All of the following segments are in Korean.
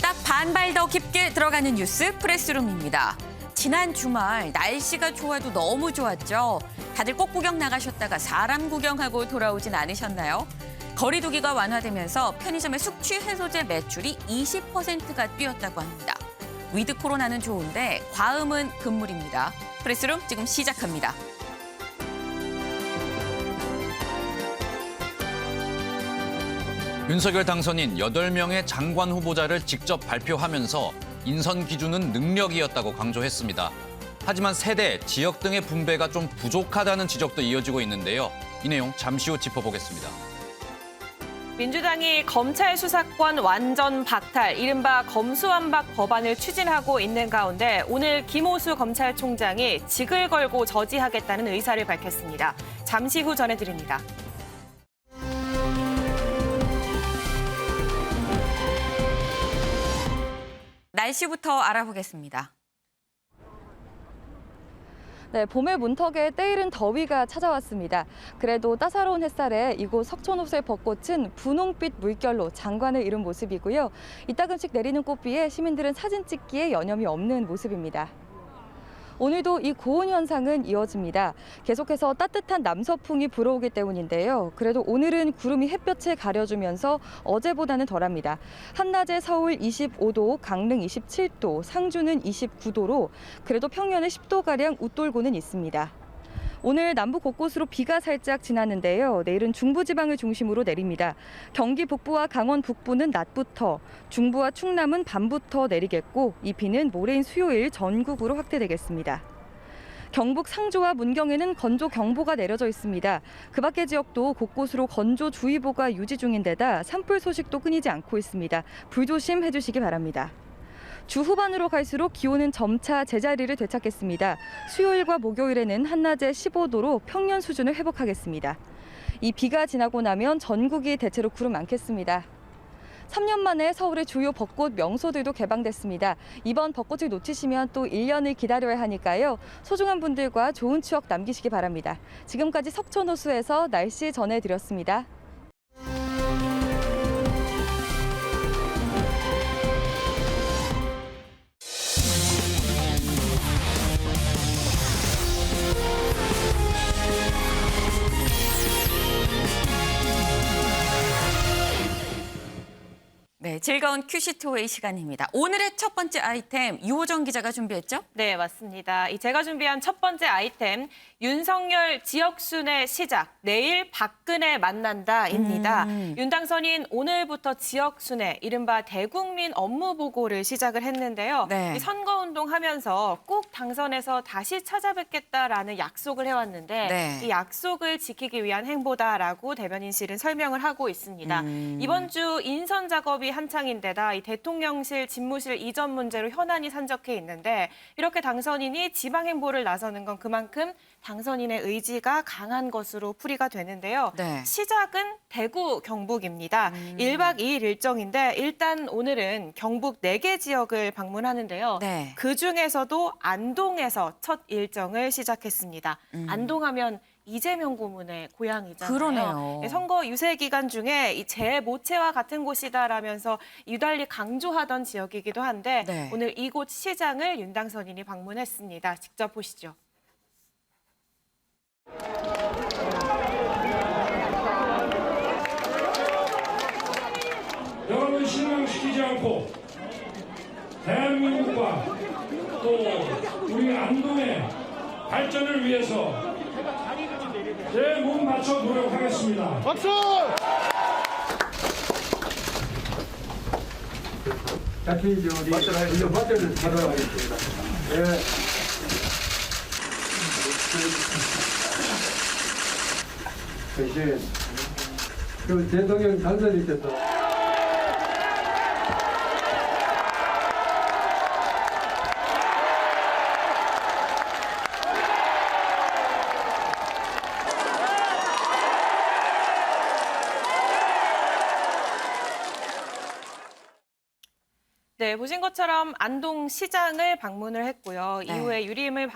딱 반발 더 깊게 들어가는 뉴스 프레스룸입니다. 지난 주말 날씨가 좋아도 너무 좋았죠. 다들 꽃 구경 나가셨다가 사람 구경하고 돌아오진 않으셨나요? 거리 두기가 완화되면서 편의점의 숙취 해소제 매출이 20%가 뛰었다고 합니다. 위드 코로나는 좋은데 과음은 금물입니다. 프레스룸 지금 시작합니다. 윤석열 당선인 8명의 장관 후보자를 직접 발표하면서 인선 기준은 능력이었다고 강조했습니다. 하지만 세대, 지역 등의 분배가 좀 부족하다는 지적도 이어지고 있는데요. 이 내용 잠시 후 짚어보겠습니다. 민주당이 검찰 수사권 완전 박탈, 이른바 검수완박 법안을 추진하고 있는 가운데 오늘 김호수 검찰총장이 직을 걸고 저지하겠다는 의사를 밝혔습니다. 잠시 후 전해드립니다. 날씨부터 알아보겠습니다. 네, 봄의 문턱에 때이른 더위가 찾아왔습니다. 그래도 따사로운 햇살에 이곳 석촌호수의 벚꽃은 분홍빛 물결로 장관을 이룬 모습이고요. 이따금씩 내리는 꽃비에 시민들은 사진 찍기에 여념이 없는 모습입니다. 오늘도 이 고온 현상은 이어집니다. 계속해서 따뜻한 남서풍이 불어오기 때문인데요. 그래도 오늘은 구름이 햇볕에 가려주면서 어제보다는 덜합니다. 한낮에 서울 25도, 강릉 27도, 상주는 29도로 그래도 평년에 10도가량 웃돌고는 있습니다. 오늘 남부 곳곳으로 비가 살짝 지났는데요. 내일은 중부지방을 중심으로 내립니다. 경기 북부와 강원 북부는 낮부터, 중부와 충남은 밤부터 내리겠고 이 비는 모레인 수요일 전국으로 확대되겠습니다. 경북 상주와 문경에는 건조경보가 내려져 있습니다. 그 밖의 지역도 곳곳으로 건조주의보가 유지 중인 데다 산불 소식도 끊이지 않고 있습니다. 불조심해 주시기 바랍니다. 주 후반으로 갈수록 기온은 점차 제자리를 되찾겠습니다. 수요일과 목요일에는 한낮에 15도로 평년 수준을 회복하겠습니다. 이 비가 지나고 나면 전국이 대체로 구름 많겠습니다. 3년 만에 서울의 주요 벚꽃 명소들도 개방됐습니다. 이번 벚꽃을 놓치시면 또 1년을 기다려야 하니까요. 소중한 분들과 좋은 추억 남기시기 바랍니다. 지금까지 석촌호수에서 날씨 전해드렸습니다. 네, 즐거운 큐시트웨이 시간입니다. 오늘의 첫 번째 아이템 유호정 기자가 준비했죠? 네, 맞습니다. 제가 준비한 첫 번째 아이템, 윤석열 지역순회 시작, 내일 박근혜 만난다입니다. 윤 당선인 오늘부터 지역순회, 이른바 대국민 업무보고를 시작을 했는데요. 네. 이 선거운동 하면서 꼭 당선해서 다시 찾아뵙겠다라는 약속을 해왔는데 네. 이 약속을 지키기 위한 행보다라고 대변인실은 설명을 하고 있습니다. 이번 주 인선 작업이 한창인데다 이 대통령실 집무실 이전 문제로 현안이 산적해 있는데 이렇게 당선인이 지방 행보를 나서는 건 그만큼 당선인의 의지가 강한 것으로 풀이가 되는데요. 네. 시작은 대구, 경북입니다. 1박 2일 일정인데 일단 오늘은 경북 4개 지역을 방문하는데요. 네. 그중에서도 안동에서 첫 일정을 시작했습니다. 안동하면 이재명 고문의 고향이잖아요. 그러네요. 선거 유세 기간 중에 이 재모체와 같은 곳이다라면서 유달리 강조하던 지역이기도 한데 네. 오늘 이곳 시장을 윤 당선인이 방문했습니다. 직접 보시죠. 여러분 실망시키지 않고 대한민국과 또 우리 안동의 발전을 위해서 제 몸 바쳐 노력하겠습니다. 박수! 같이 이제 우리 버전을 받아가겠습니다. 예. 대신 그 대통령 당선이셔서 네, 보신 것처럼 안동시장을 방문을 했고요. 네. 이후에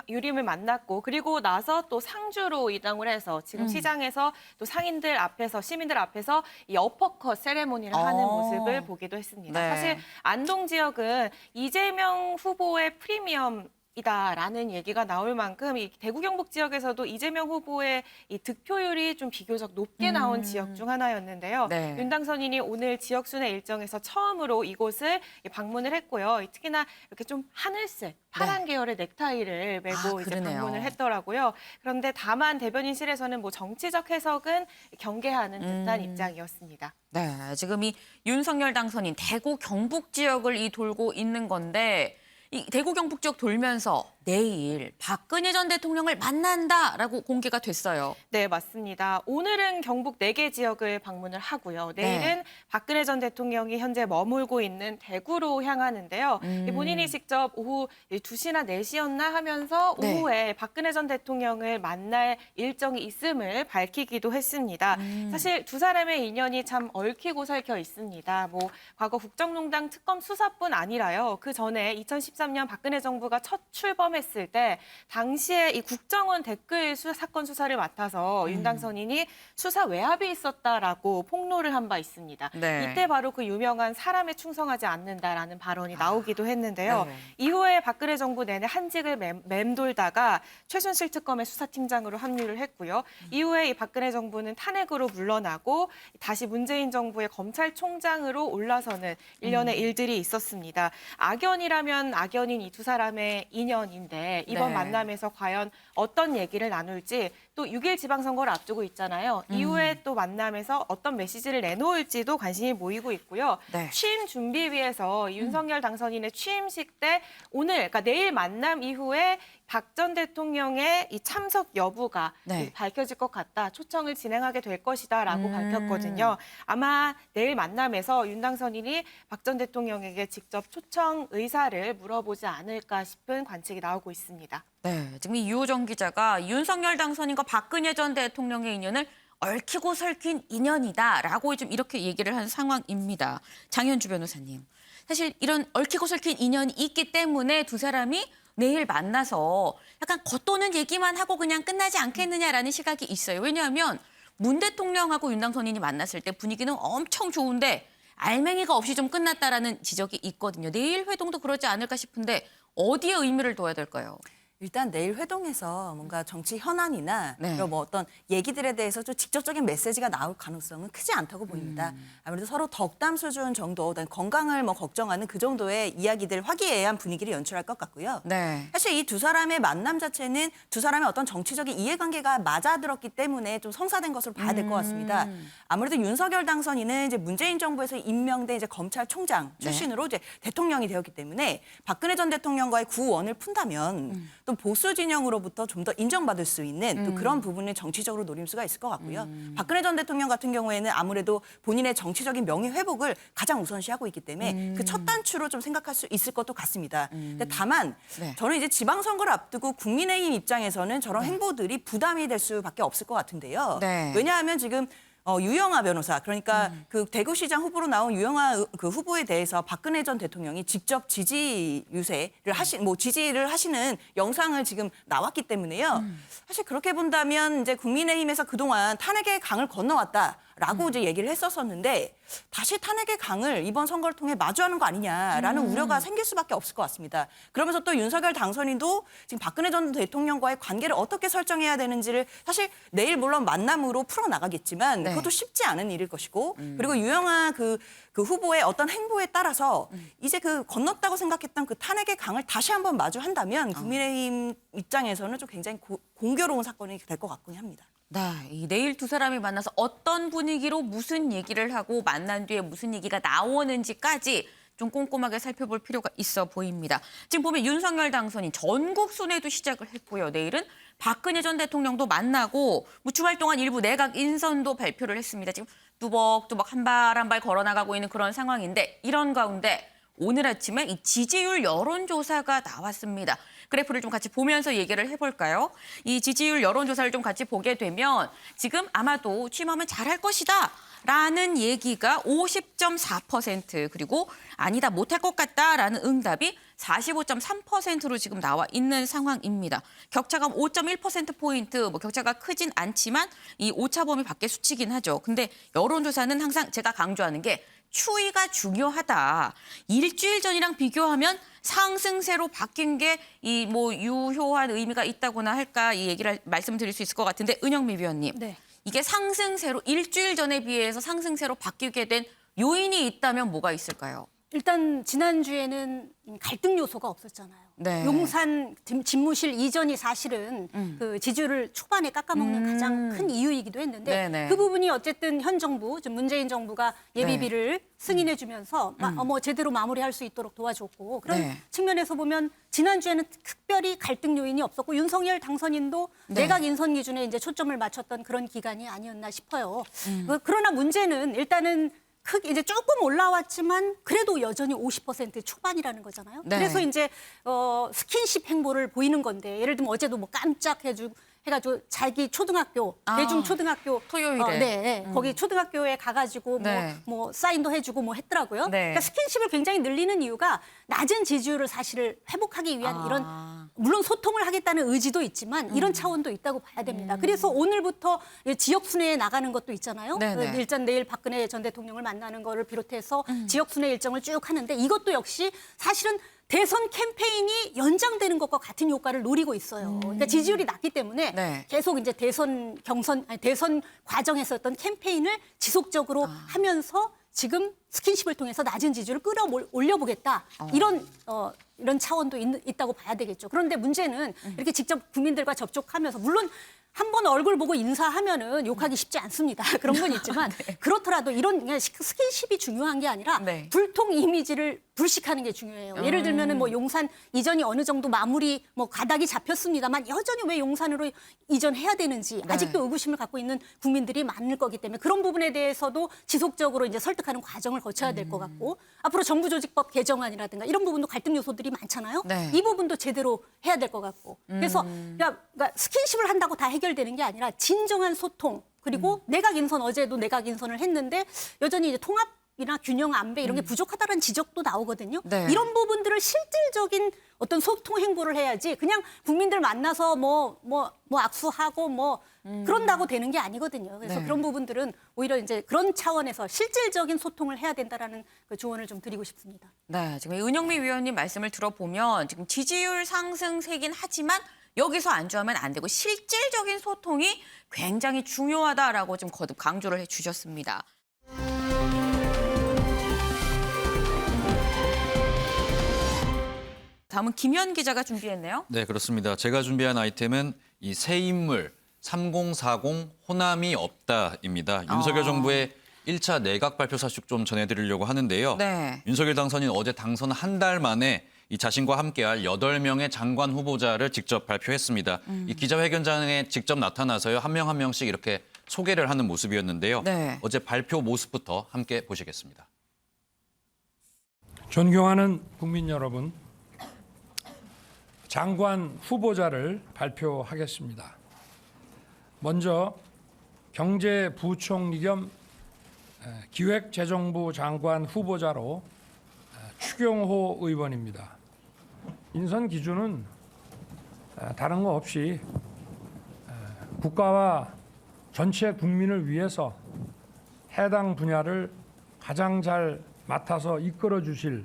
유림을 만났고 그리고 나서 또 상주로 이동을 해서 지금 시장에서 또 상인들 앞에서 시민들 앞에서 이 어퍼컷 세레모니를 하는 모습을 보기도 했습니다. 네. 사실 안동 지역은 이재명 후보의 프리미엄 이다라는 얘기가 나올 만큼 이 대구 경북 지역에서도 이재명 후보의 이 득표율이 좀 비교적 높게 나온 지역 중 하나였는데요. 네. 윤당선인이 오늘 지역 순회 일정에서 처음으로 이곳을 방문을 했고요. 특히나 이렇게 좀 하늘색, 파란 계열의 넥타이를 메고 이제 그러네요. 방문을 했더라고요. 그런데 다만 대변인실에서는 뭐 정치적 해석은 경계하는 듯한 입장이었습니다. 네, 지금 이 윤석열 당선인 대구 경북 지역을 돌고 있는 건데 이 대구 경북 지역 돌면서 내일 박근혜 전 대통령을 만난다라고 공개가 됐어요. 네, 맞습니다. 오늘은 경북 4개 지역을 방문을 하고요. 내일은 네. 박근혜 전 대통령이 현재 머물고 있는 대구로 향하는데요. 본인이 직접 오후 2시나 4시였나 하면서 네. 오후에 박근혜 전 대통령을 만날 일정이 있음을 밝히기도 했습니다. 사실 두 사람의 인연이 참 얽히고 설켜 있습니다. 뭐 과거 국정농단 특검 수사뿐 아니라요. 그 전에 2013년 박근혜 정부가 첫 출범했을 때 당시에 이 국정원 댓글 사건 수사를 맡아서 윤당선인이 수사 외압이 있었다라고 폭로를 한 바 있습니다. 네. 이때 바로 그 유명한 사람에 충성하지 않는다라는 발언이 나오기도 했는데요. 네. 이후에 박근혜 정부 내내 한직을 맴돌다가 최순실 특검의 수사팀장으로 합류를 했고요. 이후에 이 박근혜 정부는 탄핵으로 물러나고 다시 문재인 정부의 검찰총장으로 올라서는 일련의 일들이 있었습니다. 악연이라면 악연인 이 두 사람의 인연인데 이번 네. 만남에서 과연 어떤 얘기를 나눌지 또 6일 지방선거를 앞두고 있잖아요. 이후에 또 만남에서 어떤 메시지를 내놓을지도 관심이 모이고 있고요. 네. 취임 준비위에서 윤석열 당선인의 취임식 때 오늘, 그러니까 내일 만남 이후에 박 전 대통령의 이 참석 여부가 네. 밝혀질 것 같다. 초청을 진행하게 될 것이다라고 밝혔거든요. 아마 내일 만남에서 윤 당선인이 박 전 대통령에게 직접 초청 의사를 물어보지 않을까 싶은 관측이 나오고 있습니다. 네, 지금 이 유호정 기자가 윤석열 당선인과 박근혜 전 대통령의 인연을 얽히고 설킨 인연이다라고 좀 이렇게 얘기를 한 상황입니다. 장현주 변호사님, 사실 이런 얽히고 설킨 인연이 있기 때문에 두 사람이 내일 만나서 약간 겉도는 얘기만 하고 그냥 끝나지 않겠느냐라는 시각이 있어요. 왜냐하면 문 대통령하고 윤 당선인이 만났을 때 분위기는 엄청 좋은데 알맹이가 없이 좀 끝났다라는 지적이 있거든요. 내일 회동도 그러지 않을까 싶은데 어디에 의미를 둬야 될까요? 일단 내일 회동에서 뭔가 정치 현안이나 네. 뭐 어떤 얘기들에 대해서 좀 직접적인 메시지가 나올 가능성은 크지 않다고 보입니다. 아무래도 서로 덕담 수준 정도, 건강을 뭐 걱정하는 그 정도의 이야기들 화기애애한 분위기를 연출할 것 같고요. 네. 사실 이 두 사람의 만남 자체는 두 사람의 어떤 정치적인 이해관계가 맞아들었기 때문에 좀 성사된 것으로 봐야 될 것 같습니다. 아무래도 윤석열 당선인은 이제 문재인 정부에서 임명된 이제 검찰총장 출신으로 이제 대통령이 되었기 때문에 박근혜 전 대통령과의 구원을 푼다면 또 보수 진영으로부터 좀 더 인정받을 수 있는 또 그런 부분을 정치적으로 노릴 수가 있을 것 같고요. 박근혜 전 대통령 같은 경우에는 아무래도 본인의 정치적인 명예 회복을 가장 우선시하고 있기 때문에 그 첫 단추로 좀 생각할 수 있을 것도 같습니다. 근데 다만 네. 저는 이제 지방선거를 앞두고 국민의힘 입장에서는 저런 행보들이 부담이 될 수밖에 없을 것 같은데요. 네. 왜냐하면 지금 유영아 변호사, 그러니까 그 대구시장 후보로 나온 유영아 그 후보에 대해서 박근혜 전 대통령이 직접 지지 유세를 지지를 하시는 영상을 지금 나왔기 때문에요. 사실 그렇게 본다면 이제 국민의힘에서 그동안 탄핵의 강을 건너왔다라고 이제 얘기를 했었었는데 다시 탄핵의 강을 이번 선거를 통해 마주하는 거 아니냐라는 우려가 생길 수밖에 없을 것 같습니다. 그러면서 또 윤석열 당선인도 지금 박근혜 전 대통령과의 관계를 어떻게 설정해야 되는지를 사실 내일 물론 만남으로 풀어나가겠지만 네. 그것도 쉽지 않은 일일 것이고 그리고 유영아 그 후보의 어떤 행보에 따라서 이제 그 건넜다고 생각했던 그 탄핵의 강을 다시 한번 마주한다면 국민의힘 입장에서는 좀 굉장히 공교로운 사건이 될 것 같긴 합니다. 네, 이 내일 두 사람이 만나서 어떤 분위기로 무슨 얘기를 하고 만난 뒤에 무슨 얘기가 나오는지까지 좀 꼼꼼하게 살펴볼 필요가 있어 보입니다. 지금 보면 윤석열 당선인 전국 순회도 시작을 했고요. 내일은 박근혜 전 대통령도 만나고 뭐 주말 동안 일부 내각 인선도 발표를 했습니다. 지금 뚜벅뚜벅 한 발 한 발 걸어나가고 있는 그런 상황인데 이런 가운데 오늘 아침에 이 지지율 여론조사가 나왔습니다. 그래프를 좀 같이 보면서 얘기를 해볼까요? 이 지지율 여론조사를 좀 같이 보게 되면 지금 아마도 취임하면 잘할 것이다. 라는 얘기가 50.4% 그리고 아니다 못할 것 같다라는 응답이 45.3%로 지금 나와 있는 상황입니다. 격차가 5.1%포인트, 뭐 격차가 크진 않지만 이 오차 범위 밖의 수치긴 하죠. 근데 여론조사는 항상 제가 강조하는 게 추이가 중요하다. 일주일 전이랑 비교하면 상승세로 바뀐 게 이 뭐 유효한 의미가 있다거나 할까 이 얘기를 말씀드릴 수 있을 것 같은데 은영미 위원님. 네. 이게 상승세로 일주일 전에 비해서 상승세로 바뀌게 된 요인이 있다면 뭐가 있을까요? 일단 지난주에는 갈등 요소가 없었잖아요. 네. 용산 집무실 이전이 사실은 그 지지율을 초반에 깎아먹는 가장 큰 이유이기도 했는데 네네. 그 부분이 어쨌든 현 정부, 좀 문재인 정부가 예비비를 승인해주면서 뭐 제대로 마무리할 수 있도록 도와줬고 그런 네. 측면에서 측면에서 보면 지난주에는 특별히 갈등 요인이 없었고 윤석열 당선인도 네. 내각 인선 기준에 이제 초점을 맞췄던 그런 기간이 아니었나 싶어요. 그러나 문제는 일단은 크게 이제 조금 올라왔지만 그래도 여전히 50% 초반이라는 거잖아요. 네. 그래서 이제 스킨십 행보를 보이는 건데 예를 들면 어제도 뭐 깜짝 해가지고 자기 초등학교 대중초등학교 토요일에. 네, 거기 초등학교에 가가지고 네. 뭐 사인도 해주고 뭐 했더라고요. 네. 그러니까 스킨십을 굉장히 늘리는 이유가 낮은 지지율을 사실 회복하기 위한 이런 물론 소통을 하겠다는 의지도 있지만 이런 차원도 있다고 봐야 됩니다. 그래서 오늘부터 지역 순회에 나가는 것도 있잖아요. 네네. 일단 내일 박근혜 전 대통령을 만나는 거를 비롯해서 지역 순회 일정을 쭉 하는데 이것도 역시 사실은 대선 캠페인이 연장되는 것과 같은 효과를 노리고 있어요. 그러니까 지지율이 낮기 때문에 네. 계속 이제 대선 과정에서 어떤 캠페인을 지속적으로 하면서 지금 스킨십을 통해서 낮은 지지율을 끌어올려보겠다. 이런 차원도 있다고 봐야 되겠죠. 그런데 문제는 이렇게 직접 국민들과 접촉하면서 물론 한 번 얼굴 보고 인사하면은 욕하기 쉽지 않습니다. 그런 건 있지만 그렇더라도 이런 그냥 스킨십이 중요한 게 아니라 네. 불통 이미지를 불식하는 게 중요해요. 예를 들면은 뭐 용산 이전이 어느 정도 마무리 뭐 가닥이 잡혔습니다만 여전히 왜 용산으로 이전해야 되는지 네. 아직도 의구심을 갖고 있는 국민들이 많을 거기 때문에 그런 부분에 대해서도 지속적으로 이제 설득하는 과정을 거쳐야 될 것 같고 앞으로 정부조직법 개정안이라든가 이런 부분도 갈등 요소들이 많잖아요. 네. 이 부분도 제대로 해야 될 것 같고 그래서 그러니까 스킨십을 한다고 다 해결되는 게 아니라 진정한 소통 그리고 내각 인선 어제도 내각 인선을 했는데 여전히 이제 통합이나 균형 안배 이런 게 부족하다는 지적도 나오거든요. 네. 이런 부분들을 실질적인 어떤 소통 행보를 해야지 그냥 국민들 만나서 뭐 악수하고 그런다고 되는 게 아니거든요. 그래서 네. 그런 부분들은 오히려 이제 그런 차원에서 실질적인 소통을 해야 된다라는 그 조언을 좀 드리고 싶습니다. 네, 지금 은영미 위원님 말씀을 들어보면 지금 지지율 상승세긴 하지만 여기서 안주하면 안 되고 실질적인 소통이 굉장히 중요하다라고 좀 거듭 강조를 해주셨습니다. 다음은 김현 기자가 준비했네요. 네, 그렇습니다. 제가 준비한 아이템은 이 새 인물 3040 호남이 없다입니다. 윤석열 정부의 1차 내각 발표 소식 좀 전해드리려고 하는데요. 네. 윤석열 당선인 어제 당선 한 달 만에 이 자신과 함께할 8명의 장관 후보자를 직접 발표했습니다. 이 기자회견장에 직접 나타나서요. 한 명 한 명씩 이렇게 소개를 하는 모습이었는데요. 네. 어제 발표 모습부터 함께 보시겠습니다. 존경하는 국민 여러분, 장관 후보자를 발표하겠습니다. 먼저 경제부총리 겸 기획재정부 장관 후보자로 추경호 의원입니다. 인선 기준은 다른 거 없이 국가와 전체 국민을 위해서 해당 분야를 가장 잘 맡아서 이끌어 주실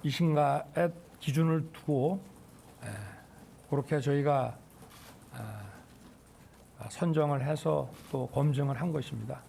분이신가에 기준을 두고 그렇게 저희가 선정을 해서 또 검증을 한 것입니다.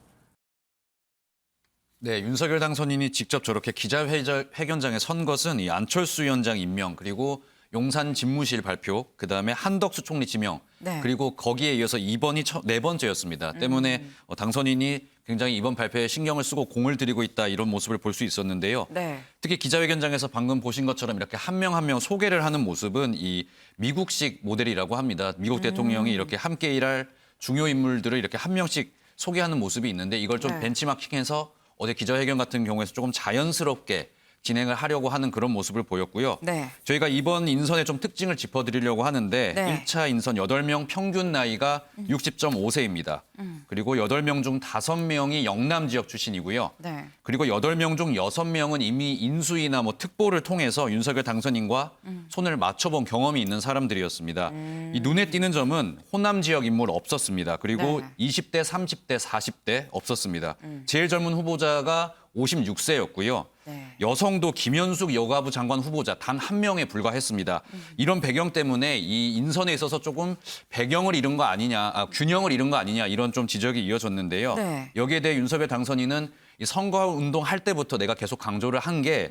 네, 윤석열 당선인이 직접 저렇게 기자회견장에 선 것은 이 안철수 위원장 임명, 그리고 용산 집무실 발표, 그다음에 한덕수 총리 지명, 네. 그리고 거기에 이어서 이번이 네 번째였습니다. 때문에 당선인이 굉장히 이번 발표에 신경을 쓰고 공을 들이고 있다 이런 모습을 볼 수 있었는데요. 네. 특히 기자회견장에서 방금 보신 것처럼 이렇게 한 명 한 명 소개를 하는 모습은 이 미국식 모델이라고 합니다. 미국 대통령이 이렇게 함께 일할 중요 인물들을 이렇게 한 명씩 소개하는 모습이 있는데 이걸 좀 네. 벤치마킹해서 어제 기자회견 같은 경우에서 조금 자연스럽게 진행을 하려고 하는 그런 모습을 보였고요. 네. 저희가 이번 인선의 좀 특징을 짚어드리려고 하는데 네. 1차 인선 8명 평균 나이가 60.5세입니다. 그리고 8명 중 5명이 영남 지역 출신이고요. 네. 그리고 8명 중 6명은 이미 인수위나 뭐 특보를 통해서 윤석열 당선인과 손을 맞춰본 경험이 있는 사람들이었습니다. 이 눈에 띄는 점은 호남 지역 인물 없었습니다. 그리고 네. 20대, 30대, 40대 없었습니다. 제일 젊은 후보자가 56세였고요. 네. 여성도 김현숙 여가부 장관 후보자 단 한 명에 불과했습니다. 이런 배경 때문에 이 인선에 있어서 조금 배경을 잃은 거 아니냐, 균형을 잃은 거 아니냐 이런 좀 지적이 이어졌는데요. 네. 여기에 대해 윤석열 당선인은 이 선거운동 할 때부터 내가 계속 강조를 한 게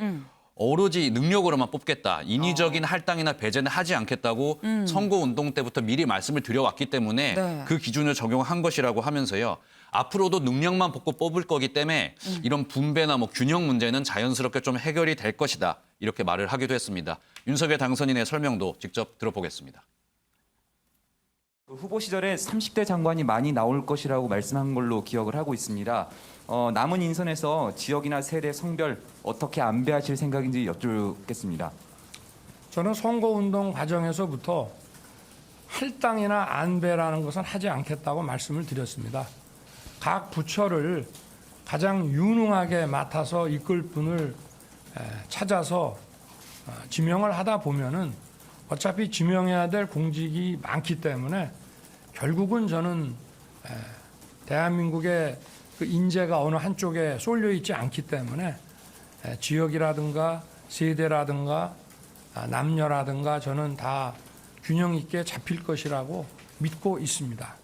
오로지 능력으로만 뽑겠다. 인위적인 할당이나 배제는 하지 않겠다고 선거운동 때부터 미리 말씀을 드려왔기 때문에 네. 그 기준을 적용한 것이라고 하면서요. 앞으로도 능력만 보고 뽑을 거기 때문에 이런 분배나 뭐 균형 문제는 자연스럽게 좀 해결이 될 것이다. 이렇게 말을 하기도 했습니다. 윤석열 당선인의 설명도 직접 들어보겠습니다. 후보 시절에 30대 장관이 많이 나올 것이라고 말씀한 걸로 기억을 하고 있습니다. 남은 인선에서 지역이나 세대, 성별 어떻게 안배하실 생각인지 여쭙겠습니다. 저는 선거운동 과정에서부터 할당이나 안배라는 것은 하지 않겠다고 말씀을 드렸습니다. 각 부처를 가장 유능하게 맡아서 이끌 분을 찾아서 지명을 하다 보면은 어차피 지명해야 될 공직이 많기 때문에 결국은 저는 대한민국의 그 인재가 어느 한쪽에 쏠려 있지 않기 때문에 지역이라든가 세대라든가 남녀라든가 저는 다 균형 있게 잡힐 것이라고 믿고 있습니다.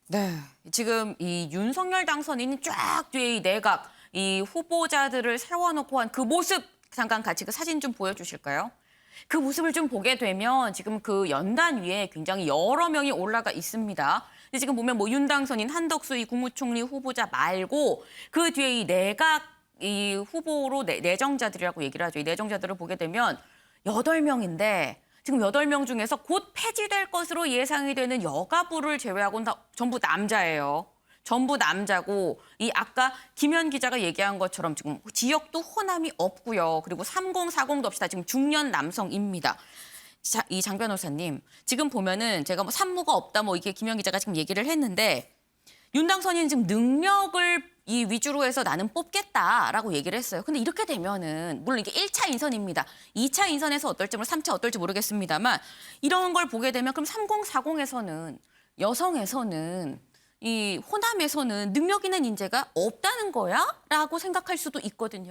네. 지금 이 윤석열 당선인이 쫙 뒤에 이 내각, 이 후보자들을 세워놓고 한 그 모습 잠깐 같이 그 사진 좀 보여주실까요? 그 모습을 좀 보게 되면 지금 그 연단 위에 굉장히 여러 명이 올라가 있습니다. 근데 지금 보면 뭐 윤 당선인, 한덕수 이 국무총리 후보자 말고 그 뒤에 이 내각 이 후보로 내정자들이라고 얘기를 하죠. 이 내정자들을 보게 되면 8명인데 지금 8명 중에서 곧 폐지될 것으로 예상이 되는 여가부를 제외하고는 다 전부 남자예요. 전부 남자고 이 아까 김현 기자가 얘기한 것처럼 지금 지역도 호남이 없고요. 그리고 3040도 없이 다 지금 중년 남성입니다. 자, 이 장 변호사님 지금 보면은 제가 뭐 산무가 없다 뭐 이게 김현 기자가 지금 얘기를 했는데 윤 당선인 지금 능력을 이 위주로 해서 나는 뽑겠다라고 얘기를 했어요. 근데 이렇게 되면은 물론 이게 1차 인선입니다. 2차 인선에서 어떨지, 3차 어떨지 모르겠습니다만 이런 걸 보게 되면 그럼 3040에서는 여성에서는 이 호남에서는 능력 있는 인재가 없다는 거야? 라고 생각할 수도 있거든요.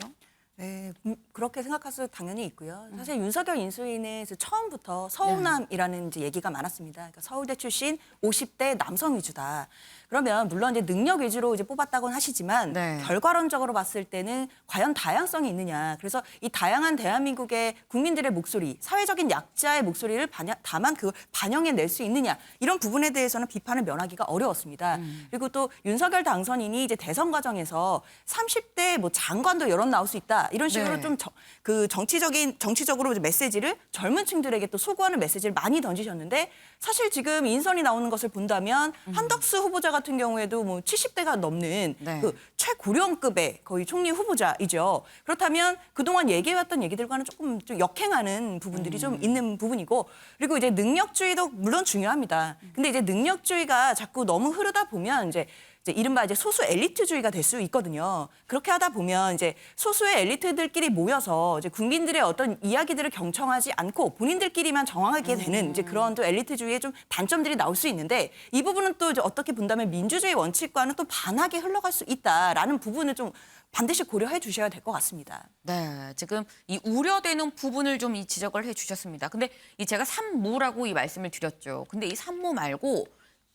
네, 그렇게 생각할 수 당연히 있고요. 사실 윤석열 인수위는 처음부터 서호남이라는 이제 얘기가 많았습니다. 그러니까 서울대 출신 50대 남성 위주다. 그러면 물론 이제 능력 위주로 이제 뽑았다고는 하시지만 네. 결과론적으로 봤을 때는 과연 다양성이 있느냐. 그래서 이 다양한 대한민국의 국민들의 목소리, 사회적인 약자의 목소리를 다만 그걸 반영해낼 수 있느냐. 이런 부분에 대해서는 비판을 면하기가 어려웠습니다. 그리고 또 윤석열 당선인이 이제 대선 과정에서 30대 뭐 장관도 여론 나올 수 있다. 이런 식으로 네. 좀 그 정치적으로 이제 메시지를 젊은 층들에게 또 소구하는 메시지를 많이 던지셨는데 사실 지금 인선이 나오는 것을 본다면 한덕수 후보자 같은 경우에도 뭐 70대가 넘는 네. 그 최고령급의 거의 총리 후보자이죠. 그렇다면 그동안 얘기해왔던 얘기들과는 조금 좀 역행하는 부분들이 좀 있는 부분이고 그리고 이제 능력주의도 물론 중요합니다. 근데 이제 능력주의가 자꾸 너무 흐르다 보면 이제 이른바 이제 소수 엘리트주의가 될 수 있거든요. 그렇게 하다 보면 이제 소수의 엘리트들끼리 모여서 이제 국민들의 어떤 이야기들을 경청하지 않고 본인들끼리만 정하게 되는 이제 그런 또 엘리트주의의 좀 단점들이 나올 수 있는데 이 부분은 또 이제 어떻게 본다면 민주주의 원칙과는 또 반하게 흘러갈 수 있다라는 부분을 좀 반드시 고려해 주셔야 될 것 같습니다. 네, 지금 이 우려되는 부분을 좀 이 지적을 해주셨습니다. 근데 이 제가 산무라고 이 말씀을 드렸죠. 근데 이 산무 말고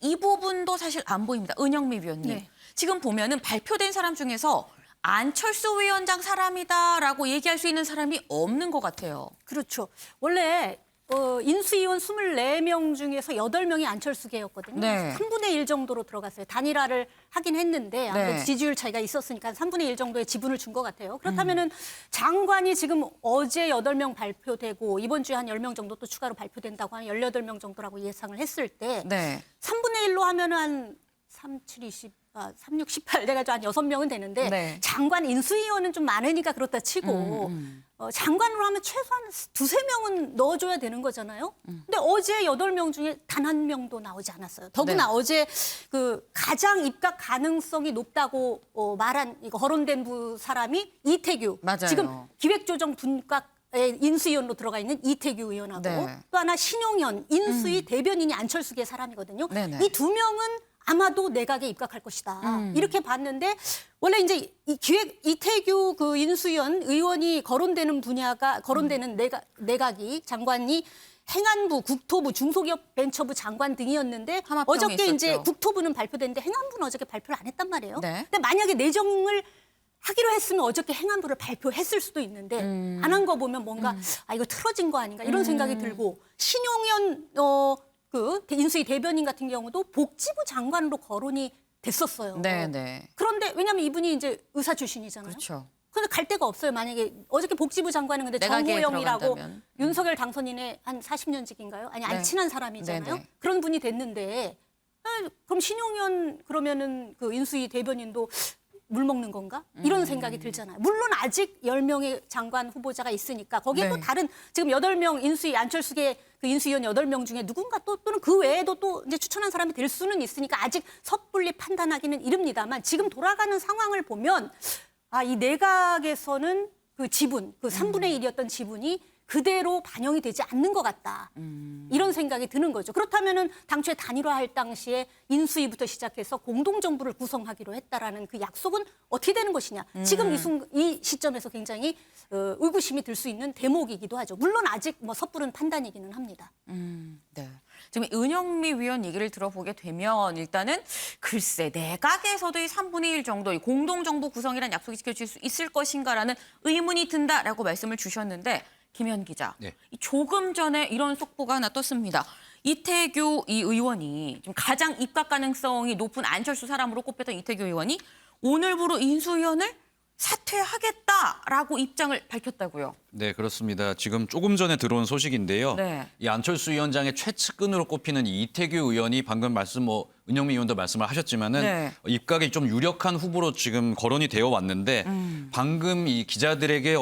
이 부분도 사실 안 보입니다. 은영미 위원님. 네. 지금 보면은 발표된 사람 중에서 안철수 위원장 사람이다라고 얘기할 수 있는 사람이 없는 것 같아요. 그렇죠. 원래 인수위원 24명 중에서 8명이 안철수계였거든요. 네. 3분의 1 정도로 들어갔어요. 단일화를 하긴 했는데 아무래도 네. 지지율 차이가 있었으니까 3분의 1 정도의 지분을 준 것 같아요. 그렇다면은 장관이 지금 어제 8명 발표되고 이번 주에 한 10명 정도 또 추가로 발표된다고 하면 18명 정도라고 예상을 했을 때 네. 3분의 1로 하면은 한 3, 7, 20, 3, 6, 18 돼가지고 한 6명은 되는데 네. 장관 인수위원은 좀 많으니까 그렇다 치고 장관으로 하면 최소한 2~3명은 넣어줘야 되는 거잖아요. 근데 어제 8명 중에 단 1명도 나오지 않았어요. 더구나 네. 어제 그 가장 입각 가능성이 높다고 말한 이거 거론된 사람이 이태규. 맞아요. 지금 기획조정 분과의 인수위원으로 들어가 있는 이태규 의원하고 네. 또 하나 신용현 인수위 대변인이 안철수계 사람이거든요. 네네. 이 2명은 아마도 내각에 입각할 것이다. 이렇게 봤는데 원래 이제 이 이태규 그 인수위원 의원이 거론되는 분야가 거론되는 내각이 장관이 행안부, 국토부, 중소기업 벤처부 장관 등이었는데 하마평이 어저께 있었죠. 이제 국토부는 발표됐는데 행안부는 어저께 발표를 안 했단 말이에요. 네. 근데 만약에 내정을 하기로 했으면 어저께 행안부를 발표했을 수도 있는데 안 한 거 보면 뭔가 아 이거 틀어진 거 아닌가 이런 생각이 들고 신용현 그 인수위 대변인 같은 경우도 복지부 장관으로 거론이 됐었어요. 네네. 그런데 왜냐하면 이분이 이제 의사 출신이잖아요. 그렇죠. 근데 갈 데가 없어요. 만약에 어저께 복지부 장관은 근데 내각에 정호영이라고 들어간다면. 윤석열 당선인의 한 40년직인가요? 아니 네. 친한 사람이잖아요. 네네. 그런 분이 됐는데 그럼 신용현 그러면은 그 인수위 대변인도 물 먹는 건가? 이런 생각이 들잖아요. 물론 아직 10명의 장관 후보자가 있으니까 거기에 또 네. 다른 지금 8명 인수위 안철수계 그 인수위원 8명 중에 누군가 또는 그 외에도 또 이제 추천한 사람이 될 수는 있으니까 아직 섣불리 판단하기는 이릅니다만 지금 돌아가는 상황을 보면 아, 이 내각에서는 그 지분, 그 3분의 1이었던 지분이 그대로 반영이 되지 않는 것 같다. 이런 생각이 드는 거죠. 그렇다면은 당초에 단일화할 당시에 인수위부터 시작해서 공동정부를 구성하기로 했다라는 그 약속은 어떻게 되는 것이냐. 지금 이 시점에서 굉장히 의구심이 들 수 있는 대목이기도 하죠. 물론 아직 뭐 섣부른 판단이기는 합니다. 네. 지금 은영미 위원 얘기를 들어보게 되면 일단은 글쎄 내각에서도 이 3분의 1 정도 이 공동정부 구성이라는 약속이 지켜질 수 있을 것인가라는 의문이 든다라고 말씀을 주셨는데 김현 기자, 네. 조금 전에 이런 속보가 하나 떴습니다. 이태규 이 의원이 좀 가장 입각 가능성이 높은 안철수 사람으로 꼽혔던 이태규 의원이 오늘부로 인수위원을 사퇴하겠다라고 입장을 밝혔다고요. 네, 그렇습니다. 지금 조금 전에 들어온 소식인데요. 네. 이 안철수 위원장의 최측근으로 꼽히는 이 이태규 의원이 방금 은영미 의원도 말씀을 하셨지만은 네. 입각이 좀 유력한 후보로 지금 거론이 되어 왔는데 방금 이 기자들에게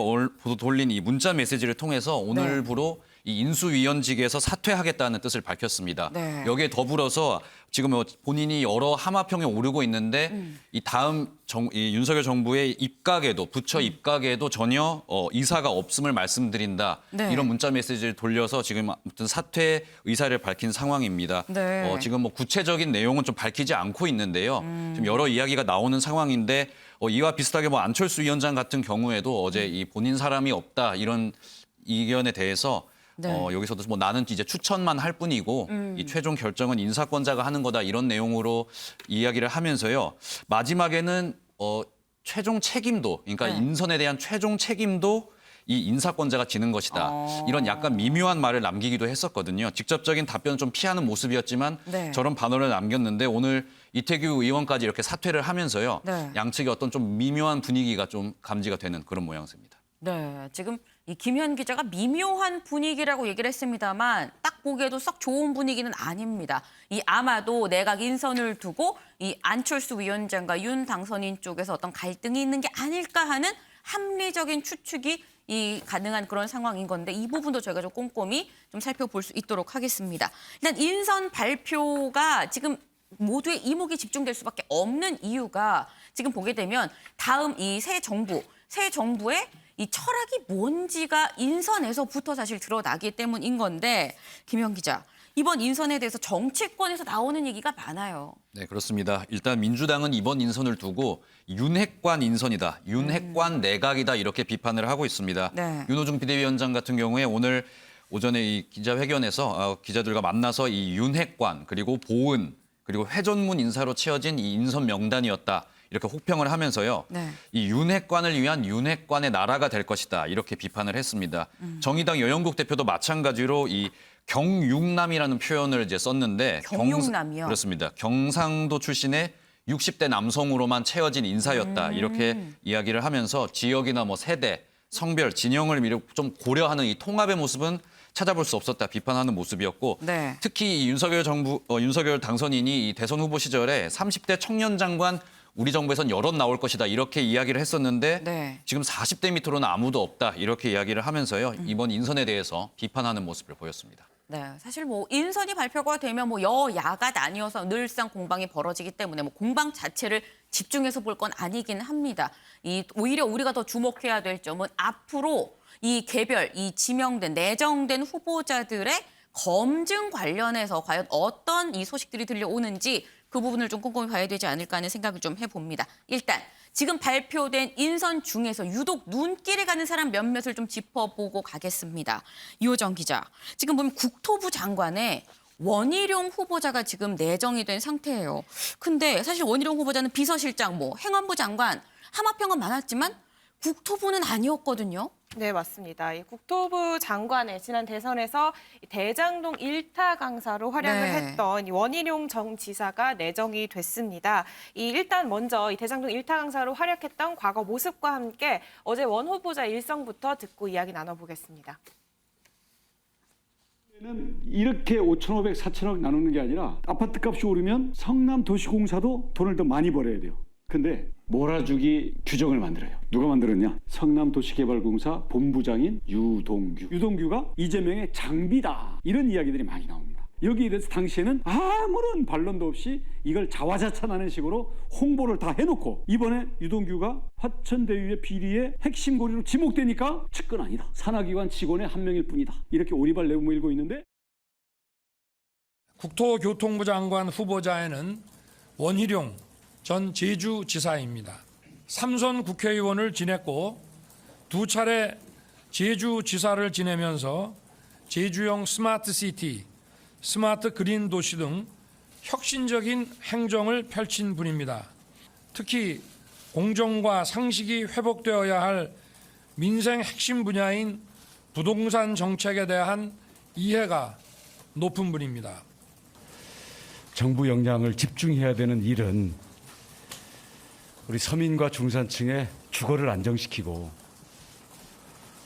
돌린 이 문자 메시지를 통해서 오늘부로 이 인수위원직에서 사퇴하겠다는 뜻을 밝혔습니다. 네. 여기에 더불어서 지금 본인이 여러 하마평에 오르고 있는데 이 다음 이 윤석열 정부의 입각에도 부처 입각에도 전혀 이사가 없음을 말씀드린다. 네. 이런 문자 메시지를 돌려서 지금 아무튼 사퇴 의사를 밝힌 상황입니다. 네. 지금 구체적인 내용은 좀 밝히지 않고 있는데요. 지금 여러 이야기가 나오는 상황인데 이와 비슷하게 안철수 위원장 같은 경우에도 어제 이 본인 사람이 없다 이런 의견에 대해서 네. 여기서도 나는 이제 추천만 할 뿐이고 이 최종 결정은 인사권자가 하는 거다 이런 내용으로 이야기를 하면서요. 마지막에는 최종 책임도 그러니까 인선에 대한 최종 책임도 이 인사권자가 지는 것이다. 이런 약간 미묘한 말을 남기기도 했었거든요. 직접적인 답변은 좀 피하는 모습이었지만 네. 저런 반언을 남겼는데 오늘 이태규 의원까지 이렇게 사퇴를 하면서요. 네. 양측의 어떤 좀 미묘한 분위기가 좀 감지가 되는 그런 모양새입니다. 네, 지금 이 김현 기자가 미묘한 분위기라고 얘기를 했습니다만 딱 보기에도 썩 좋은 분위기는 아닙니다. 이 아마도 내각 인선을 두고 이 안철수 위원장과 윤 당선인 쪽에서 어떤 갈등이 있는 게 아닐까 하는 합리적인 추측이 가능한 그런 상황인 건데 이 부분도 저희가 좀 꼼꼼히 좀 살펴볼 수 있도록 하겠습니다. 일단 인선 발표가 지금 모두의 이목이 집중될 수밖에 없는 이유가 지금 보게 되면 다음 이 새 정부의 이 철학이 뭔지가 인선에서부터 사실 드러나기 때문인 건데 김현 기자, 이번 인선에 대해서 정치권에서 나오는 얘기가 많아요. 네, 그렇습니다. 일단 민주당은 이번 인선을 두고 윤핵관 인선이다, 윤핵관 내각이다 이렇게 비판을 하고 있습니다. 네. 윤호중 비대위원장 같은 경우에 오늘 오전에 이 기자회견에서 기자들과 만나서 이 윤핵관 그리고 보은 그리고 회전문 인사로 채워진 이 인선 명단이었다. 이렇게 혹평을 하면서요. 네. 이 윤핵관을 위한 윤핵관의 나라가 될 것이다. 이렇게 비판을 했습니다. 정의당 여영국 대표도 마찬가지로 이 경육남이라는 표현을 이제 썼는데 경육남이요? 그렇습니다. 경상도 출신의 60대 남성으로만 채워진 인사였다. 이렇게 이야기를 하면서 지역이나 세대, 성별, 진영을 좀 고려하는 이 통합의 모습은 찾아볼 수 없었다 비판하는 모습이었고 네. 특히 이 윤석열 당선인이 이 대선 후보 시절에 30대 청년 장관 우리 정부에선 여럿 나올 것이다 이렇게 이야기를 했었는데 네. 지금 40대 밑으로는 아무도 없다 이렇게 이야기를 하면서요. 이번 인선에 대해서 비판하는 모습을 보였습니다. 네, 사실 뭐 인선이 발표가 되면 뭐 여야가 나뉘어서 늘상 공방이 벌어지기 때문에 뭐 공방 자체를 집중해서 볼 건 아니긴 합니다. 오히려 우리가 더 주목해야 될 점은 앞으로 이 개별, 이 지명된 내정된 후보자들의 검증 관련해서 과연 어떤 이 소식들이 들려오는지 그 부분을 좀 꼼꼼히 봐야 되지 않을까 하는 생각을 좀 해봅니다. 일단 지금 발표된 인선 중에서 유독 눈길이 가는 사람 몇몇을 좀 짚어보고 가겠습니다. 이호정 기자, 지금 보면 국토부 장관에 원희룡 후보자가 지금 내정이 된 상태예요. 근데 사실 원희룡 후보자는 비서실장, 뭐 행안부 장관, 하마평은 많았지만 국토부는 아니었거든요. 네, 맞습니다. 이 국토부 장관의 지난 대선에서 이 대장동 1타 강사로 활약을 네. 했던 이 원희룡 정 지사가 내정이 됐습니다. 일단 먼저 이 대장동 1타 강사로 활약했던 과거 모습과 함께 어제 원 후보자 일성부터 듣고 이야기 나눠보겠습니다. 이렇게 5,500, 4,000억 나누는 게 아니라 아파트 값이 오르면 성남도시공사도 돈을 더 많이 벌어야 돼요. 근데 몰아주기 규정을 만들어요. 누가 만들었냐? 성남도시개발공사 본부장인 유동규. 유동규가 이재명의 장비다. 이런 이야기들이 많이 나옵니다. 여기에 대해서 당시에는 아무런 반론도 없이 이걸 자화자찬하는 식으로 홍보를 다 해놓고 이번에 유동규가 화천대유의 비리의 핵심 고리로 지목되니까 측근 아니다. 산하기관 직원의 한 명일 뿐이다. 이렇게 오리발 내몰고 있는데 국토교통부 장관 후보자에는 원희룡 전 제주지사입니다. 3선 국회의원을 지냈고 2차례 제주지사를 지내면서 제주형 스마트시티, 스마트 그린 도시 등 혁신적인 행정을 펼친 분입니다. 특히 공정과 상식이 회복되어야 할 민생 핵심 분야인 부동산 정책에 대한 이해가 높은 분입니다. 정부 역량을 집중해야 되는 일은 우리 서민과 중산층의 주거를 안정시키고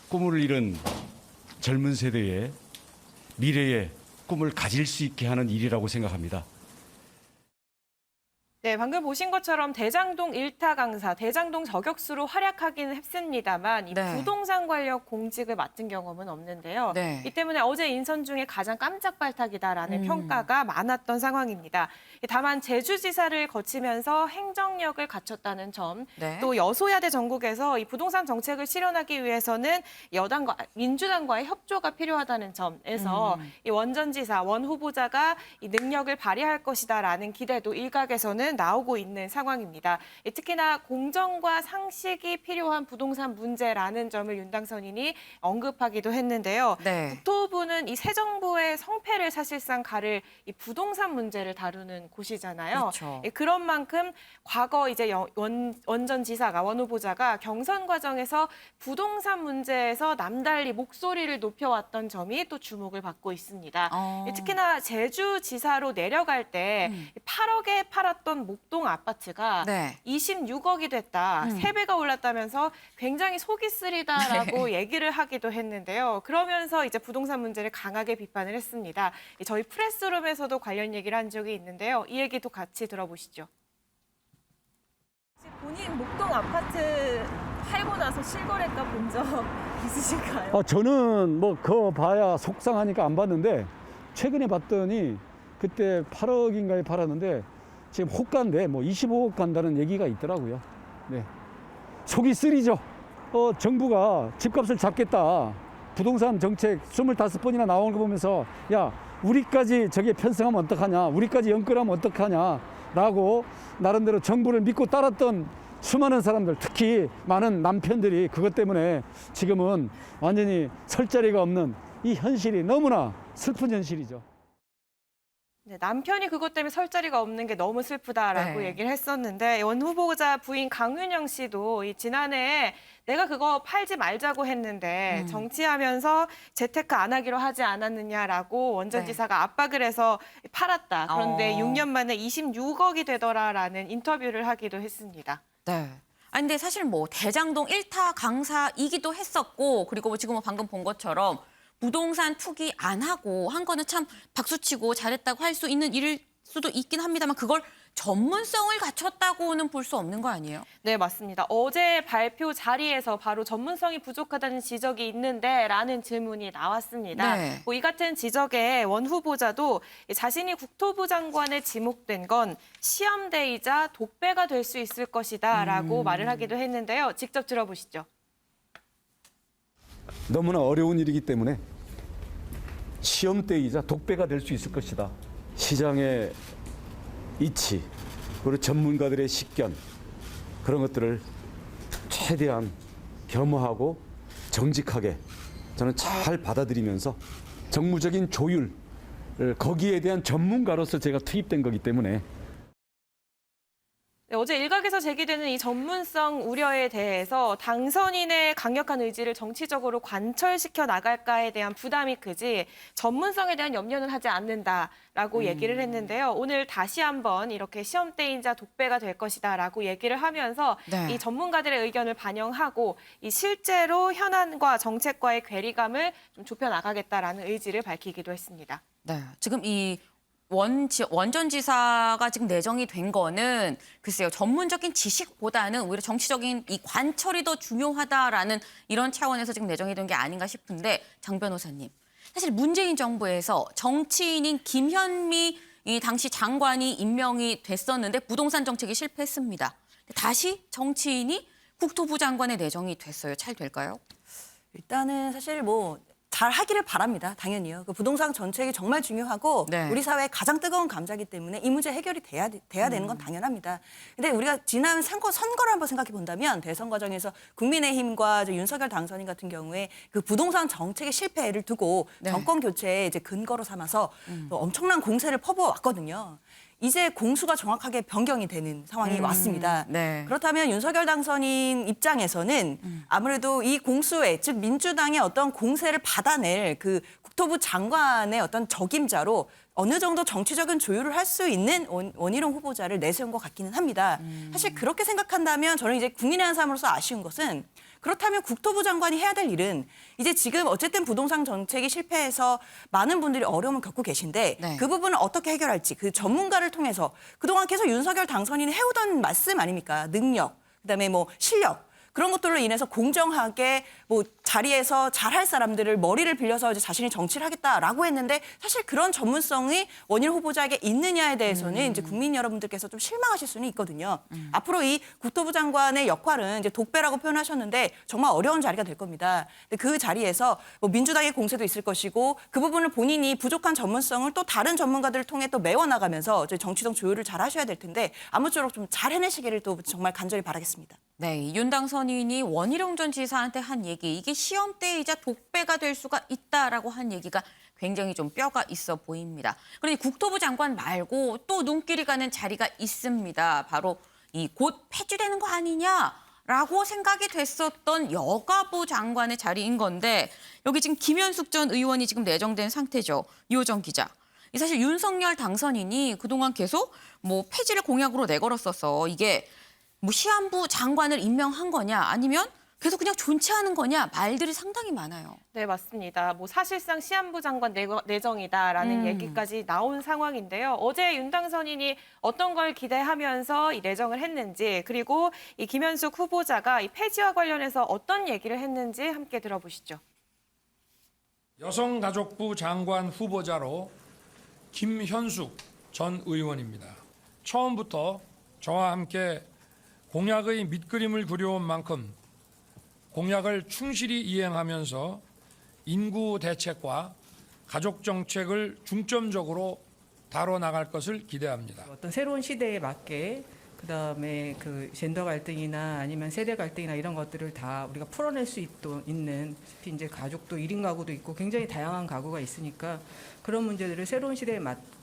꿈을 잃은 젊은 세대의 미래의 꿈을 가질 수 있게 하는 일이라고 생각합니다. 네, 방금 보신 것처럼 대장동 1타 강사, 대장동 저격수로 활약하기는 했습니다만 이 네. 부동산 관련 공직을 맡은 경험은 없는데요. 네. 이 때문에 어제 인선 중에 가장 깜짝발탁이다라는 평가가 많았던 상황입니다. 다만 제주지사를 거치면서 행정력을 갖췄다는 점, 네. 또 여소야대 전국에서 이 부동산 정책을 실현하기 위해서는 여당과 민주당과의 협조가 필요하다는 점에서 이 원전지사, 원 후보자가 이 능력을 발휘할 것이다라는 기대도 일각에서는 나오고 있는 상황입니다. 특히나 공정과 상식이 필요한 부동산 문제라는 점을 윤 당선인이 언급하기도 했는데요. 네. 국토부는 이 새 정부의 성패를 사실상 가를 이 부동산 문제를 다루는 곳이잖아요. 그렇죠. 그런 만큼 과거 이제 원전 지사가 원 후보자가 경선 과정에서 부동산 문제에서 남달리 목소리를 높여왔던 점이 또 주목을 받고 있습니다. 특히나 제주지사로 내려갈 때 8억에 팔았던 목동 아파트가 네. 26억이 됐다. 3배가 올랐다면서 굉장히 속이 쓰리다라고 얘기를 하기도 했는데요. 그러면서 이제 부동산 문제를 강하게 비판을 했습니다. 저희 프레스룸에서도 관련 얘기를 한 적이 있는데요. 이 얘기도 같이 들어보시죠. 본인 목동 아파트 팔고 나서 실거래가 본 적 있으신가요? 저는 뭐 그거 봐야 속상하니까 안 봤는데 최근에 봤더니 그때 8억인가에 팔았는데 지금 호가인데 뭐 25억 간다는 얘기가 있더라고요. 네. 속이 쓰리죠. 정부가 집값을 잡겠다. 부동산 정책 25번이나 나오는 거 보면서 야 우리까지 저게 편성하면 어떡하냐. 우리까지 연끌하면 어떡하냐라고 나름대로 정부를 믿고 따랐던 수많은 사람들, 특히 많은 남편들이 그것 때문에 지금은 완전히 설 자리가 없는 이 현실이 너무나 슬픈 현실이죠. 네, 남편이 그것 때문에 설 자리가 없는 게 너무 슬프다라고 네. 얘기를 했었는데 원 후보자 부인 강윤영 씨도 이 지난해에 내가 그거 팔지 말자고 했는데 정치하면서 재테크 안 하기로 하지 않았느냐라고 원전지사가 압박을 해서 팔았다. 그런데 6년 만에 26억이 되더라라는 인터뷰를 하기도 했습니다. 네. 아니 근데 사실 뭐 대장동 1타 강사이기도 했었고 그리고 뭐 지금 방금 본 것처럼 부동산 투기 안 하고 한 거는 참 박수치고 잘했다고 할 수 있는 일일 수도 있긴 합니다만 그걸 전문성을 갖췄다고는 볼 수 없는 거 아니에요? 네, 맞습니다. 어제 발표 자리에서 바로 전문성이 부족하다는 지적이 있는데 라는 질문이 나왔습니다. 네. 이 같은 지적에 원 후보자도 자신이 국토부 장관에 지목된 건 시험대이자 독배가 될 수 있을 것이다 라고 말을 하기도 했는데요. 직접 들어보시죠. 너무나 어려운 일이기 때문에 시험대이자 독배가 될 수 있을 것이다. 시장의 이치, 그리고 전문가들의 식견, 그런 것들을 최대한 겸허하고 정직하게 저는 잘 받아들이면서 정무적인 조율, 거기에 대한 전문가로서 제가 투입된 거기 때문에 네, 어제 일각에서 제기되는 이 전문성 우려에 대해서 당선인의 강력한 의지를 정치적으로 관철시켜 나갈까에 대한 부담이 크지 전문성에 대한 염려는 하지 않는다라고 얘기를 했는데요. 오늘 다시 한번 이렇게 시험대이자 독배가 될 것이다라고 얘기를 하면서 네. 이 전문가들의 의견을 반영하고 이 실제로 현안과 정책과의 괴리감을 좀 좁혀 나가겠다라는 의지를 밝히기도 했습니다. 네, 지금 이 원전지사가 지금 내정이 된 거는 글쎄요, 전문적인 지식보다는 오히려 정치적인 이 관철이 더 중요하다라는 이런 차원에서 지금 내정이 된 게 아닌가 싶은데 장 변호사님, 사실 문재인 정부에서 정치인인 김현미 이 당시 장관이 임명이 됐었는데 부동산 정책이 실패했습니다. 다시 정치인이 국토부 장관에 내정이 됐어요. 잘 될까요? 일단은 사실 뭐 잘 하기를 바랍니다. 당연히요. 그 부동산 정책이 정말 중요하고 네. 우리 사회의 가장 뜨거운 감자기 때문에 이 문제 해결이 돼야 되는 건 당연합니다. 근데 우리가 지난 선거를 한번 생각해 본다면 대선 과정에서 국민의힘과 윤석열 당선인 같은 경우에 그 부동산 정책의 실패를 두고 네. 정권 교체에 이제 근거로 삼아서 엄청난 공세를 퍼부어왔거든요. 이제 공수가 정확하게 변경이 되는 상황이 왔습니다. 네. 그렇다면 윤석열 당선인 입장에서는 아무래도 이 공수에, 즉 민주당의 어떤 공세를 받아낼 그 국토부 장관의 어떤 적임자로 어느 정도 정치적인 조율을 할 수 있는 원희룡 후보자를 내세운 것 같기는 합니다. 사실 그렇게 생각한다면 저는 이제 국민의 한 사람으로서 아쉬운 것은 그렇다면 국토부 장관이 해야 될 일은 이제 지금 어쨌든 부동산 정책이 실패해서 많은 분들이 어려움을 겪고 계신데 네. 그 부분을 어떻게 해결할지 그 전문가를 통해서 그동안 계속 윤석열 당선인이 해오던 말씀 아닙니까? 능력, 그다음에 뭐 실력. 그런 것들로 인해서 공정하게 뭐 자리에서 잘할 사람들을 머리를 빌려서 이제 자신이 정치를 하겠다라고 했는데 사실 그런 전문성이 원희룡 후보자에게 있느냐에 대해서는 이제 국민 여러분들께서 좀 실망하실 수는 있거든요. 앞으로 이 국토부 장관의 역할은 이제 독배라고 표현하셨는데 정말 어려운 자리가 될 겁니다. 근데 그 자리에서 뭐 민주당의 공세도 있을 것이고 그 부분을 본인이 부족한 전문성을 또 다른 전문가들을 통해 또 메워나가면서 이제 정치적 조율을 잘 하셔야 될 텐데 아무쪼록 좀 잘 해내시기를 또 정말 간절히 바라겠습니다. 네, 윤 당선인이 원희룡 전 지사한테 한 얘기, 이게 시험대이자 독배가 될 수가 있다라고 한 얘기가 굉장히 좀 뼈가 있어 보입니다. 그러니 국토부 장관 말고 또 눈길이 가는 자리가 있습니다. 바로 이 곧 폐지되는 거 아니냐라고 생각이 됐었던 여가부 장관의 자리인 건데 여기 지금 김현숙 전 의원이 지금 내정된 상태죠. 유호정 기자. 사실 윤석열 당선인이 그동안 계속 뭐 폐지를 공약으로 내걸었어서 이게 뭐 시한부 장관을 임명한 거냐 아니면 계속 그냥 존치하는 거냐 말들이 상당히 많아요. 네, 맞습니다. 뭐 사실상 시한부 장관 내정이다라는 얘기까지 나온 상황인데요. 어제 윤 당선인이 어떤 걸 기대하면서 이 내정을 했는지 그리고 이 김현숙 후보자가 이 폐지와 관련해서 어떤 얘기를 했는지 함께 들어보시죠. 여성가족부 장관 후보자로 김현숙 전 의원입니다. 처음부터 저와 함께 공약의 밑그림을 그려온 만큼 공약을 충실히 이행하면서 인구 대책과 가족 정책을 중점적으로 다뤄나갈 것을 기대합니다. 어떤 새로운 시대에 맞게 그다음에 그 젠더 갈등이나 아니면 세대 갈등이나 이런 것들을 다 우리가 풀어낼 수 있는 이제 가족도 1인 가구도 있고 굉장히 다양한 가구가 있으니까 그런 문제들을 새로운 시대에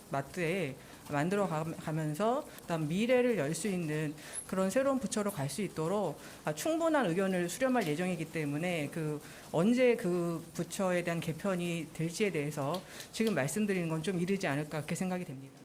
맞게 만들어 가면서 그다음 미래를 열 수 있는 그런 새로운 부처로 갈 수 있도록 충분한 의견을 수렴할 예정이기 때문에 언제 그 부처에 대한 개편이 될지에 대해서 지금 말씀드리는 건 좀 이르지 않을까 그렇게 생각이 됩니다.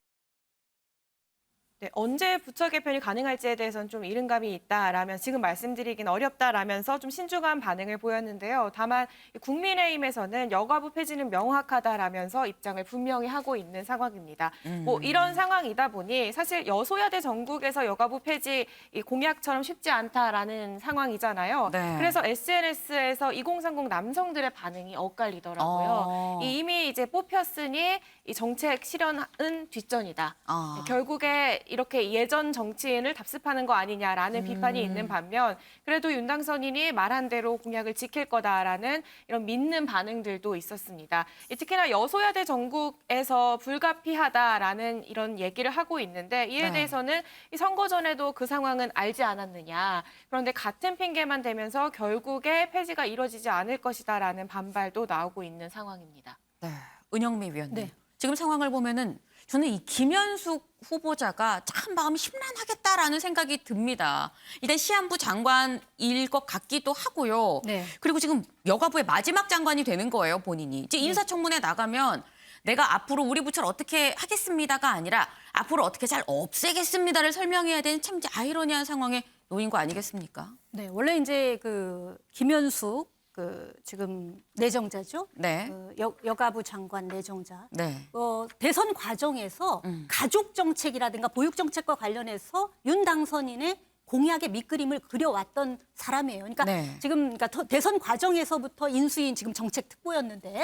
네, 언제 부처 개편이 가능할지에 대해서는 좀 이른감이 있다라면 지금 말씀드리긴 어렵다라면서 좀 신중한 반응을 보였는데요. 다만 국민의힘에서는 여가부 폐지는 명확하다라면서 입장을 분명히 하고 있는 상황입니다. 뭐 이런 상황이다 보니 사실 여소야대 전국에서 여가부 폐지 이 공약처럼 쉽지 않다라는 상황이잖아요. 네. 그래서 SNS에서 2030 남성들의 반응이 엇갈리더라고요. 이미 이제 뽑혔으니 이 정책 실현은 뒷전이다. 결국에 이렇게 예전 정치인을 답습하는 거 아니냐라는 비판이 있는 반면 그래도 윤당선인이 말한 대로 공약을 지킬 거다라는 이런 믿는 반응들도 있었습니다. 특히나 여소야대 전국에서 불가피하다라는 이런 얘기를 하고 있는데 이에 대해서는 이 선거 전에도 그 상황은 알지 않았느냐. 그런데 같은 핑계만 대면서 결국에 폐지가 이루어지지 않을 것이다라는 반발도 나오고 있는 상황입니다. 네, 은영미 위원님. 네. 지금 상황을 보면은 저는 이 김현숙 후보자가 참 마음이 심란하겠다라는 생각이 듭니다. 일단 시한부 장관일 것 같기도 하고요. 네. 그리고 지금 여가부의 마지막 장관이 되는 거예요, 본인이. 이제 인사청문회 나가면 내가 앞으로 우리 부처를 어떻게 하겠습니다가 아니라 앞으로 어떻게 잘 없애겠습니다를 설명해야 되는 참 이제 아이러니한 상황에 놓인 거 아니겠습니까? 네, 원래 이제 그 김현숙 지금 내정자죠. 네. 여가부 장관 내정자. 네. 대선 과정에서 가족 정책이라든가 보육 정책과 관련해서 윤 당선인의 공약의 밑그림을 그려왔던 사람이에요. 그러니까 네. 지금 그러니까 대선 과정에서부터 인수인 지금 정책 특보였는데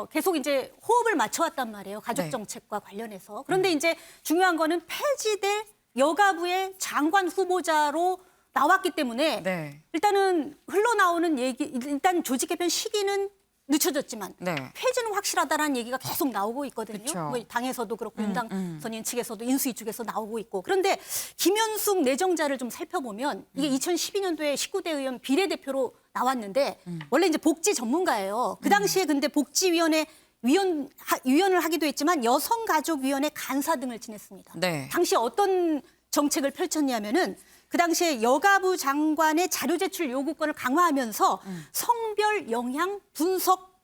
계속 이제 호흡을 맞춰왔단 말이에요. 가족 네. 정책과 관련해서. 그런데 이제 중요한 거는 폐지될 여가부의 장관 후보자로 나왔기 때문에 네. 일단은 흘러나오는 얘기, 일단 조직 개편 시기는 늦춰졌지만 네. 폐지는 확실하다라는 얘기가 계속 나오고 있거든요. 그쵸. 뭐 당에서도 그렇고 윤당선인 측에서도 인수위 쪽에서 나오고 있고. 그런데 김현숙 내정자를 좀 살펴보면 이게 2012년도에 19대 의원 비례대표로 나왔는데 원래 이제 복지 전문가예요. 그 당시에 근데 복지위원회 위원을 하기도 했지만 여성가족위원회 간사 등을 지냈습니다. 네. 당시 어떤 정책을 펼쳤냐면은 그 당시에 여가부 장관의 자료 제출 요구권을 강화하면서 성별 영향 분석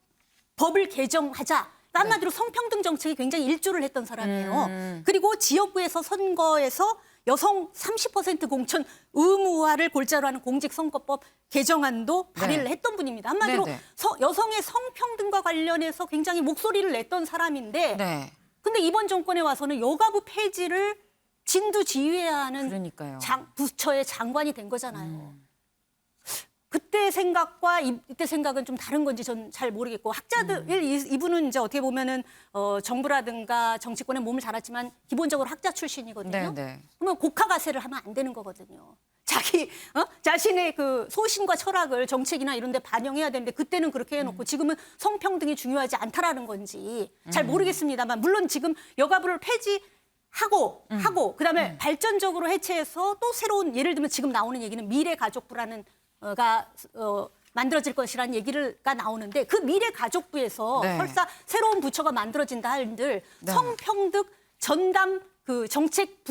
법을 개정하자. 한마디로 성평등 정책이 굉장히 일조를 했던 사람이에요. 그리고 지역구에서 선거에서 여성 30% 공천 의무화를 골자로 하는 공직선거법 개정안도 발의를 했던 분입니다. 한마디로 네네. 여성의 성평등과 관련해서 굉장히 목소리를 냈던 사람인데 네. 근데 이번 정권에 와서는 여가부 폐지를 진두지휘하는 그러니까요. 부처의 장관이 된 거잖아요. 그때 생각과 이때 생각은 좀 다른 건지 전 잘 모르겠고 학자들 이분은 이제 어떻게 보면은 정부라든가 정치권에 몸을 달았지만 기본적으로 학자 출신이거든요. 네. 그러면 곡하가세를 하면 안 되는 거거든요. 자신의 그 소신과 철학을 정책이나 이런 데 반영해야 되는데 그때는 그렇게 해놓고 지금은 성평등이 중요하지 않다라는 건지 잘 모르겠습니다만 물론 지금 여가부를 폐지하고 그다음에 발전적으로 해체해서 또 새로운 예를 들면 지금 나오는 얘기는 미래가족부라는 만들어질 것이라는 얘기가 나오는데 그 미래가족부에서 네. 설사 새로운 부처가 만들어진다 한들 성평등 전담 그 정책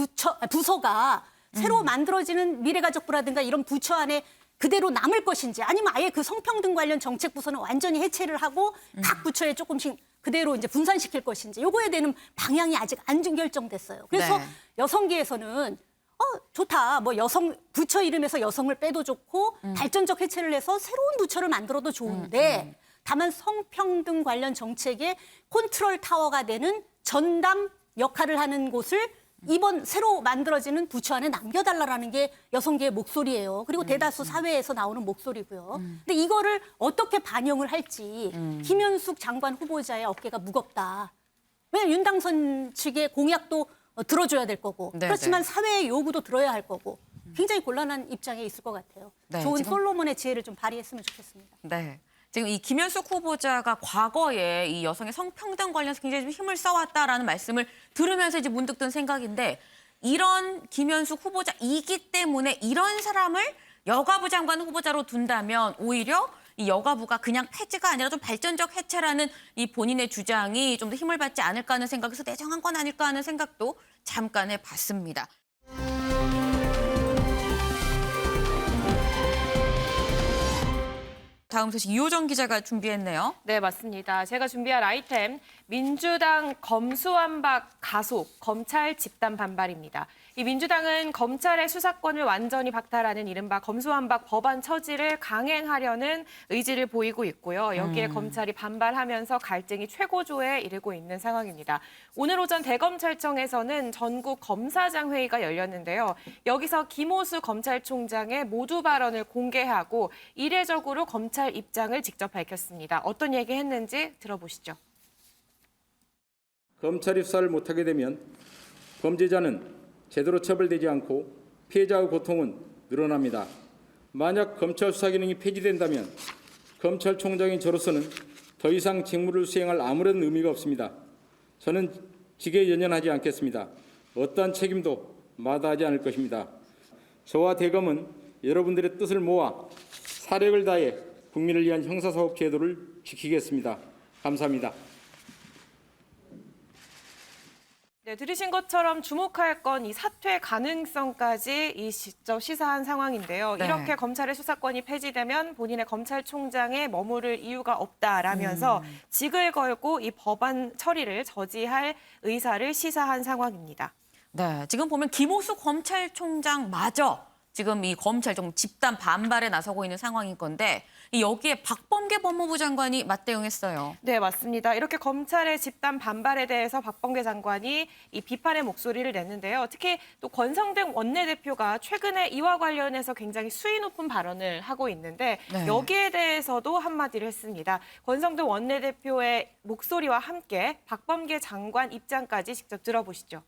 부서가 새로 만들어지는 미래가족부라든가 이런 부처 안에 그대로 남을 것인지 아니면 아예 그 성평등 관련 정책 부서는 완전히 해체를 하고 각 부처에 조금씩 그대로 이제 분산시킬 것인지 요거에 대한 방향이 아직 안 결정됐어요. 그래서 네. 여성계에서는 좋다. 뭐 여성 부처 이름에서 여성을 빼도 좋고 발전적 해체를 해서 새로운 부처를 만들어도 좋은데 다만 성평등 관련 정책의 컨트롤 타워가 되는 전담 역할을 하는 곳을 이번 새로 만들어지는 부처 안에 남겨달라는 게 여성계의 목소리예요. 그리고 대다수 사회에서 나오는 목소리고요. 근데 이거를 어떻게 반영을 할지 김현숙 장관 후보자의 어깨가 무겁다. 왜냐하면 윤당선 측의 공약도 들어줘야 될 거고 네, 그렇지만 네. 사회의 요구도 들어야 할 거고 굉장히 곤란한 입장에 있을 것 같아요. 네, 좋은 지금- 솔로몬의 지혜를 좀 발휘했으면 좋겠습니다. 네. 지금 이 김현숙 후보자가 과거에 이 여성의 성평등 관련해서 굉장히 좀 힘을 써왔다라는 말씀을 들으면서 이제 문득 든 생각인데 이런 김현숙 후보자이기 때문에 이런 사람을 여가부 장관 후보자로 둔다면 오히려 이 여가부가 그냥 폐지가 아니라 좀 발전적 해체라는 이 본인의 주장이 좀 더 힘을 받지 않을까 하는 생각에서 내정한 건 아닐까 하는 생각도 잠깐 해봤습니다. 다음 소식 이호정 기자가 준비했네요. 네, 맞습니다. 제가 준비한 아이템 민주당 검수완박 가속, 검찰 집단 반발입니다. 이 민주당은 검찰의 수사권을 완전히 박탈하는 이른바 검수완박 법안 처지를 강행하려는 의지를 보이고 있고요. 여기에 검찰이 반발하면서 갈등이 최고조에 이르고 있는 상황입니다. 오늘 오전 대검찰청에서는 전국 검사장 회의가 열렸는데요. 여기서 김호수 검찰총장의 모두 발언을 공개하고 이례적으로 검찰 입장을 직접 밝혔습니다. 어떤 얘기 했는지 들어보시죠. 검찰이 수사를 못하게 되면 범죄자는 제대로 처벌되지 않고 피해자의 고통은 늘어납니다. 만약 검찰 수사 기능이 폐지된다면 검찰총장인 저로서는 더 이상 직무를 수행할 아무런 의미가 없습니다. 저는 직에 연연하지 않겠습니다. 어떠한 책임도 마다하지 않을 것입니다. 저와 대검은 여러분들의 뜻을 모아 사력을 다해 국민을 위한 형사사법 제도를 지키겠습니다. 감사합니다. 네, 들으신 것처럼 주목할 건 이 사퇴 가능성까지 직접 시사한 상황인데요. 네. 이렇게 검찰의 수사권이 폐지되면 본인의 검찰총장에 머무를 이유가 없다라면서 직을 걸고 이 법안 처리를 저지할 의사를 시사한 상황입니다. 네, 지금 보면 김호수 검찰총장마저 지금 이 검찰 좀 집단 반발에 나서고 있는 상황인 건데 여기에 박범계 법무부 장관이 맞대응했어요. 네, 맞습니다. 이렇게 검찰의 집단 반발에 대해서 박범계 장관이 이 비판의 목소리를 냈는데요. 특히 또 권성동 원내대표가 최근에 이와 관련해서 굉장히 수위 높은 발언을 하고 있는데 네. 여기에 대해서도 한마디를 했습니다. 권성동 원내대표의 목소리와 함께 박범계 장관 입장까지 직접 들어보시죠.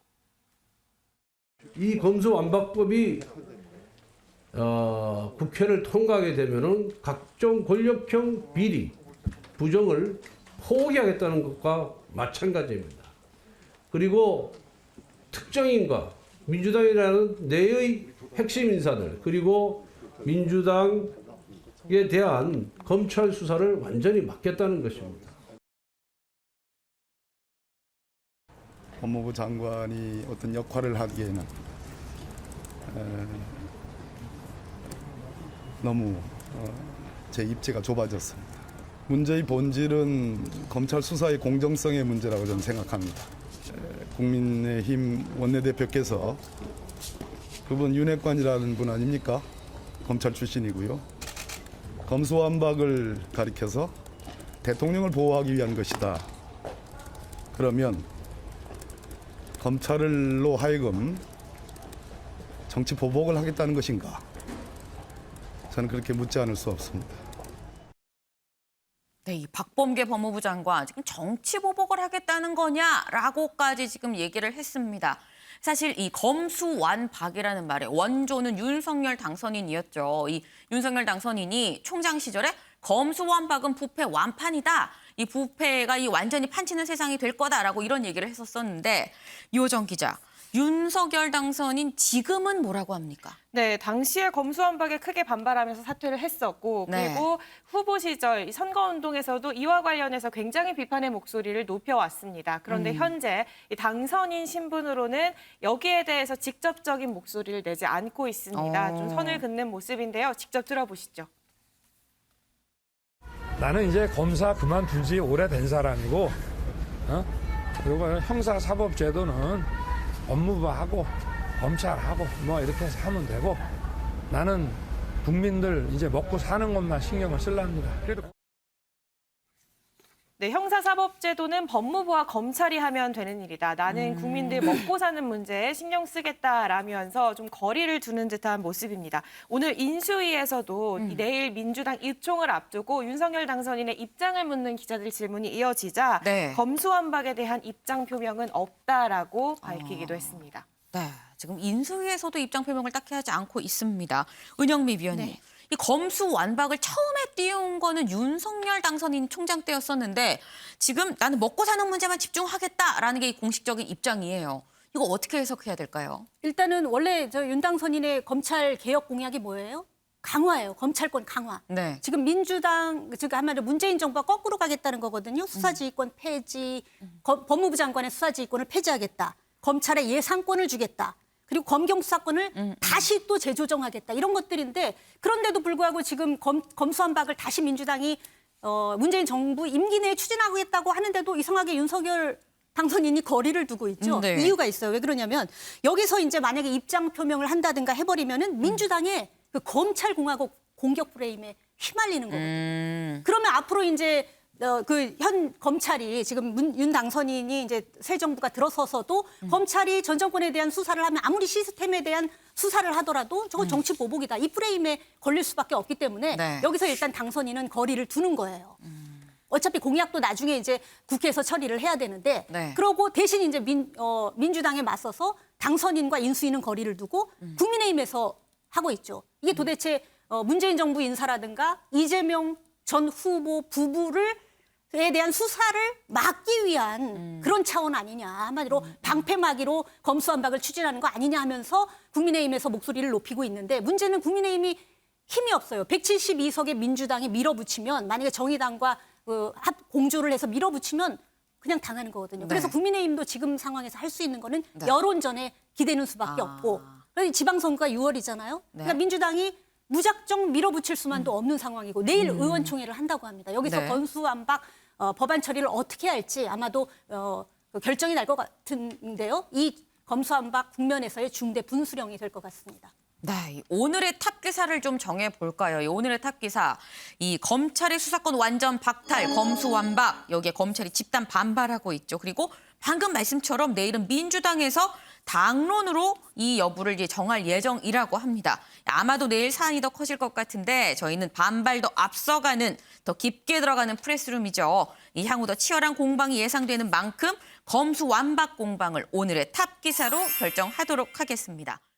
이 검수완박법이 국회를 통과하게 되면은 각종 권력형 비리, 부정을 포기하겠다는 것과 마찬가지입니다. 그리고 특정인과 민주당이라는 내의 핵심 인사들 그리고 민주당에 대한 검찰 수사를 완전히 막겠다는 것입니다. 법무부 장관이 어떤 역할을 하기에는 너무 제 입지가 좁아졌습니다. 문제의 본질은 검찰 수사의 공정성의 문제라고 저는 생각합니다. 국민의힘 원내대표께서 그분 윤핵관이라는 분 아닙니까? 검찰 출신이고요. 검수완박을 가리켜서 대통령을 보호하기 위한 것이다. 그러면 검찰로 하여금 정치 보복을 하겠다는 것인가? 저는 그렇게 묻지 않을 수 없습니다. 네, 이 박범계 법무부 장관 지금 정치 보복을 하겠다는 거냐라고까지 지금 얘기를 했습니다. 사실 이 검수완박이라는 말의 원조는 윤석열 당선인이었죠. 이 윤석열 당선인이 총장 시절에 검수완박은 부패 완판이다. 이 부패가 완전히 판치는 세상이 될 거다라고 이런 얘기를 했었었는데 이호정 기자, 윤석열 당선인 지금은 뭐라고 합니까? 네, 당시에 검수완박에 크게 반발하면서 사퇴를 했었고 그리고 후보 시절 이 선거운동에서도 이와 관련해서 굉장히 비판의 목소리를 높여왔습니다. 그런데 현재 이 당선인 신분으로는 여기에 대해서 직접적인 목소리를 내지 않고 있습니다. 좀 선을 긋는 모습인데요. 직접 들어보시죠. 나는 이제 검사 그만둔 지 오래된 사람이고 그리고 형사사법제도는 법무부하고 검찰하고 뭐 이렇게 해서 하면 되고 나는 국민들 이제 먹고 사는 것만 신경을 쓰랍니다. 네, 형사사법제도는 법무부와 검찰이 하면 되는 일이다. 나는 국민들 먹고 사는 문제에 신경 쓰겠다라면서 좀 거리를 두는 듯한 모습입니다. 오늘 인수위에서도 내일 민주당 입총을 앞두고 윤석열 당선인의 입장을 묻는 기자들 질문이 이어지자 네. 검수완박에 대한 입장 표명은 없다라고 밝히기도 했습니다. 네, 지금 인수위에서도 입장 표명을 딱히 하지 않고 있습니다. 은영미 위원님. 네. 이 검수완박을 처음에 띄운 거는 윤석열 당선인 총장 때였었는데 지금 나는 먹고 사는 문제만 집중하겠다라는 게 이 공식적인 입장이에요. 이거 어떻게 해석해야 될까요? 일단은 원래 저 윤 당선인의 검찰 개혁 공약이 뭐예요? 강화예요. 검찰권 강화. 네. 지금 민주당, 즉 한마디로 문재인 정부가 거꾸로 가겠다는 거거든요. 수사지휘권 폐지, 법무부 장관의 수사지휘권을 폐지하겠다. 검찰에 예산권을 주겠다. 그리고 검경 수사권을 다시 또 재조정하겠다. 이런 것들인데 그런데도 불구하고 지금 검수완박을 다시 민주당이 문재인 정부 임기 내에 추진하겠다고 하는데도 이상하게 윤석열 당선인이 거리를 두고 있죠. 네. 이유가 있어요. 왜 그러냐면 여기서 이제 만약에 입장 표명을 한다든가 해버리면은 민주당의 그 검찰공화국 공격 프레임에 휘말리는 거거든요. 그러면 앞으로 이제 그 현 검찰이 지금 윤 당선인이 이제 새 정부가 들어서서도 검찰이 전 정권에 대한 수사를 하면 아무리 시스템에 대한 수사를 하더라도 저거 정치 보복이다. 이 프레임에 걸릴 수밖에 없기 때문에 네. 여기서 일단 당선인은 거리를 두는 거예요. 어차피 공약도 나중에 이제 국회에서 처리를 해야 되는데 네. 그러고 대신 이제 민주당에 맞서서 당선인과 인수위는 거리를 두고 국민의힘에서 하고 있죠. 이게 도대체 문재인 정부 인사라든가 이재명 전 후보 부부를 에 대한 수사를 막기 위한 그런 차원 아니냐. 한마디로 방패막이로 검수완박을 추진하는 거 아니냐 하면서 국민의힘에서 목소리를 높이고 있는데 문제는 국민의힘이 힘이 없어요. 172석의 민주당이 밀어붙이면 만약에 정의당과 합 공조를 해서 밀어붙이면 그냥 당하는 거거든요. 그래서 네. 국민의힘도 지금 상황에서 할 수 있는 거는 네. 여론전에 기대는 수밖에 없고 지방선거가 6월이잖아요. 그러니까 민주당이 무작정 밀어붙일 수만도 없는 상황이고 내일 의원총회를 한다고 합니다. 여기서 네. 검수완박 법안 처리를 어떻게 할지 아마도 결정이 날 것 같은데요. 이 검수완박 국면에서의 중대 분수령이 될 것 같습니다. 네, 오늘의 탑 기사를 좀 정해 볼까요? 오늘의 탑 기사, 이 검찰의 수사권 완전 박탈, 검수완박, 여기에 검찰이 집단 반발하고 있죠. 그리고 방금 말씀처럼 내일은 민주당에서 당론으로 이 여부를 이제 정할 예정이라고 합니다. 아마도 내일 사안이 더 커질 것 같은데 저희는 반발도 앞서가는 더 깊게 들어가는 프레스룸이죠. 이 향후 더 치열한 공방이 예상되는 만큼 검수완박 공방을 오늘의 탑 기사로 결정하도록 하겠습니다.